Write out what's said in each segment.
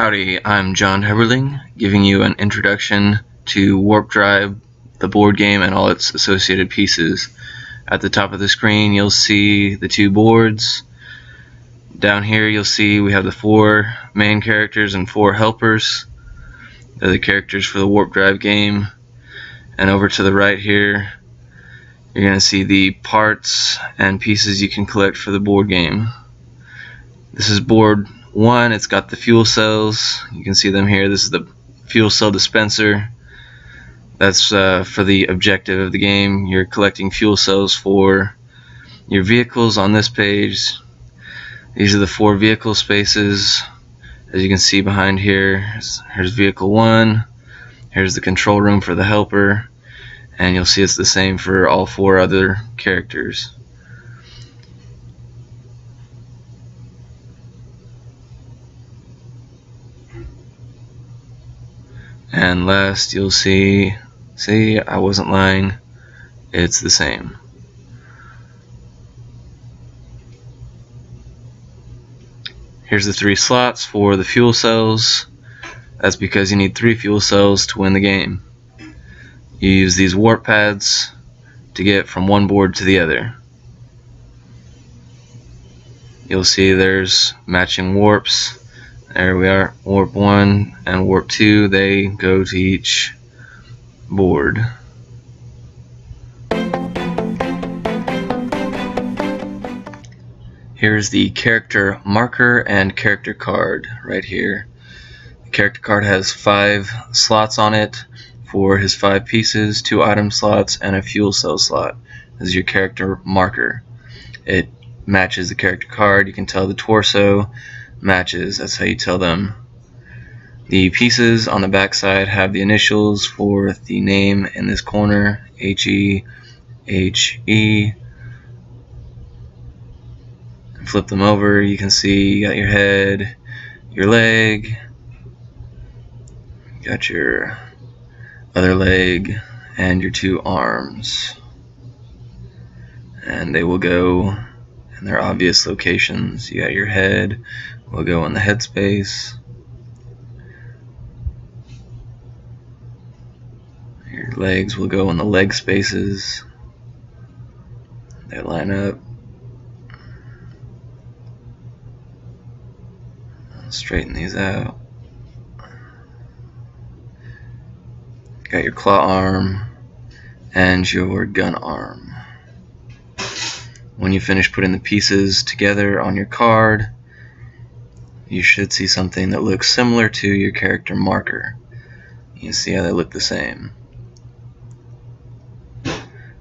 Howdy, I'm John Heberling, giving you an introduction to Warp Drive, the board game, and all its associated pieces. At the top of the screen you'll see the two boards. Down here you'll see we have the 4 main characters and 4 helpers. They're the characters for the Warp Drive game. And over to the right here you're going to see the parts and pieces you can collect for the board game. This is board 1. It's got the fuel cells. You can see them here. This is the fuel cell dispenser. That's for the objective of the game. You're collecting fuel cells for your vehicles on this page. These are the 4 vehicle spaces. As you can see behind here, here's vehicle 1. Here's the control room for the helper. And you'll see it's the same for all 4 other characters. And last you'll see I wasn't lying, it's the same. Here's the 3 slots for the fuel cells. That's because you need 3 fuel cells to win the game. You use these warp pads to get from one board to the other. You'll see there's matching warps. There we are, warp 1 and warp 2, they go to each board. Here's the character marker and character card right here. The character card has 5 slots on it for his 5 pieces, 2 item slots, and a fuel cell slot. This is your character marker. It matches the character card. You can tell the torso matches. That's how you tell them. The pieces on the back side have the initials for the name in this corner, HE, HE. And flip them over, you can see you got your head, your leg, you got your other leg, and your 2 arms. And they will go in their obvious locations. You got your head will go in the head space. Your legs will go in the leg spaces. They line up. I'll straighten these out. Got your claw arm and your gun arm. When you finish putting the pieces together on your card, you should see something that looks similar to your character marker. You can see how they look the same.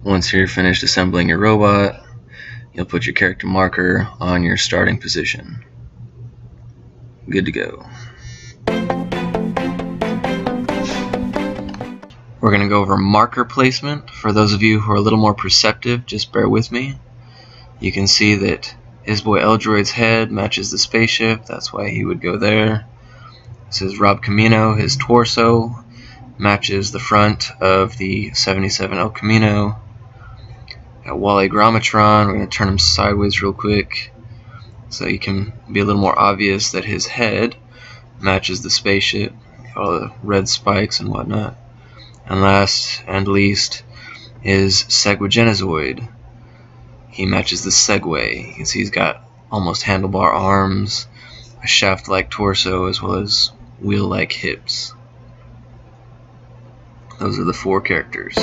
Once you're finished assembling your robot, you'll put your character marker on your starting position. Good to go. We're going to go over marker placement. For those of you who are a little more perceptive, just bear with me. You can see that his boy Eldroid's head matches the spaceship. That's why he would go there. This is Rob Camino. His torso matches the front of the 77 El Camino. Got Wally Grammatron. We're going to turn him sideways real quick so you can be a little more obvious that his head matches the spaceship. Got all the red spikes and whatnot. And last and least is Seguagenizoid. He matches the Segway. You can see he's got almost handlebar arms, a shaft-like torso, as well as wheel-like hips. Those are the 4 characters.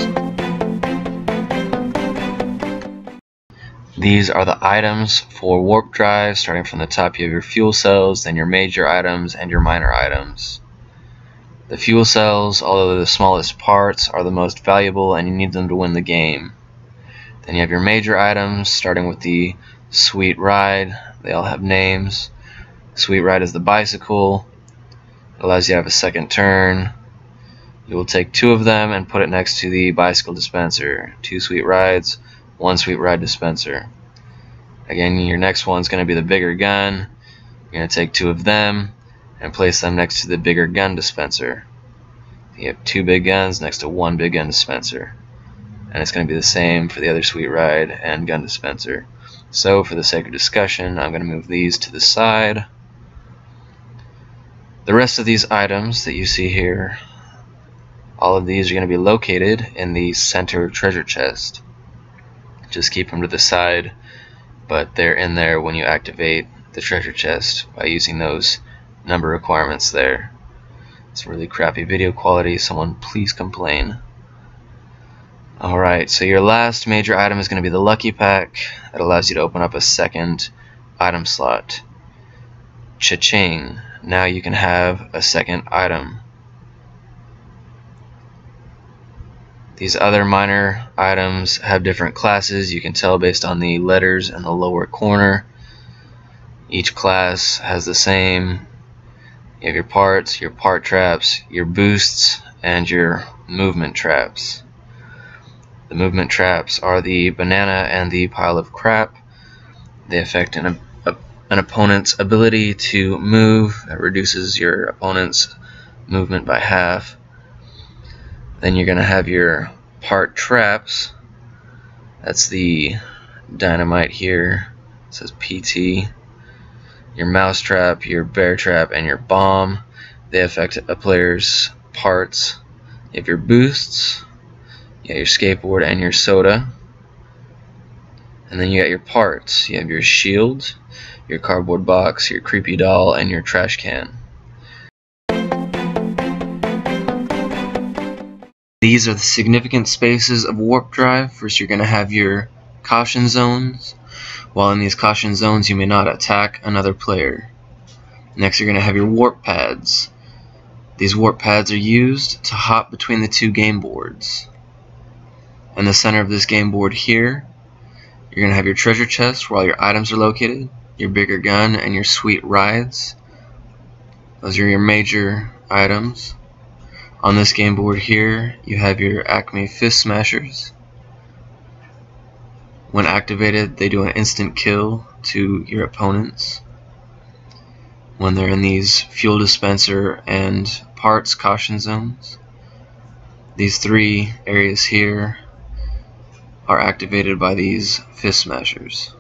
These are the items for Warp Drive. Starting from the top you have your fuel cells, then your major items, and your minor items. The fuel cells, although they're the smallest parts, are the most valuable and you need them to win the game. Then you have your major items, starting with the Sweet Ride. They all have names. Sweet Ride is the bicycle. It allows you to have a second turn. You will take 2 of them and put it next to the bicycle dispenser. 2 Sweet Rides, 1 Sweet Ride dispenser. Again, your next one's going to be the bigger gun. You're going to take 2 of them and place them next to the bigger gun dispenser. You have 2 big guns next to 1 big gun dispenser. And it's going to be the same for the other Sweet Ride and gun dispenser. So for the sake of discussion, I'm going to move these to the side. The rest of these items that you see here, all of these are going to be located in the center treasure chest. Just keep them to the side, but they're in there when you activate the treasure chest by using those number requirements there. It's really crappy video quality, someone please complain. Alright, so your last major item is going to be the lucky pack. That allows you to open up a second item slot. Cha-ching! Now you can have a second item. These other minor items have different classes. You can tell based on the letters in the lower corner. Each class has the same. You have your parts, your part traps, your boosts, and your movement traps. The movement traps are the banana and the pile of crap. They affect an opponent's ability to move. That reduces your opponent's movement by half. Then you're going to have your part traps. That's the dynamite here. It says PT. Your mouse trap, your bear trap, and your bomb. They affect a player's parts. You have your boosts. You got your skateboard and your soda. And then you got your parts. You have your shield, your cardboard box, your creepy doll, and your trash can. These are the significant spaces of warp drive. First, you're going to have your caution zones. While in these caution zones, you may not attack another player. Next, you're going to have your warp pads. These warp pads are used to hop between the two game boards. In the center of this game board here, you're going to have your treasure chest where all your items are located, your bigger gun, and your sweet rides. Those are your major items. On this game board here, you have your Acme Fist Smashers. When activated, they do an instant kill to your opponents. When they're in these fuel dispenser and parts caution zones, these three areas here are activated by these Fist Smashers.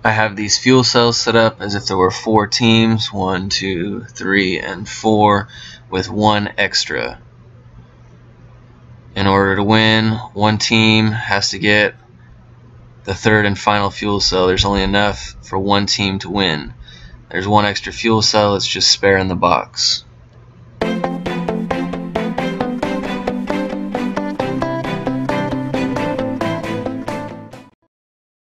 I have these fuel cells set up as if there were 4 teams, 1, 2, 3, and 4, with 1 extra. In order to win, one team has to get the third and final fuel cell. There's only enough for one team to win. There's 1 extra fuel cell, it's just spare in the box.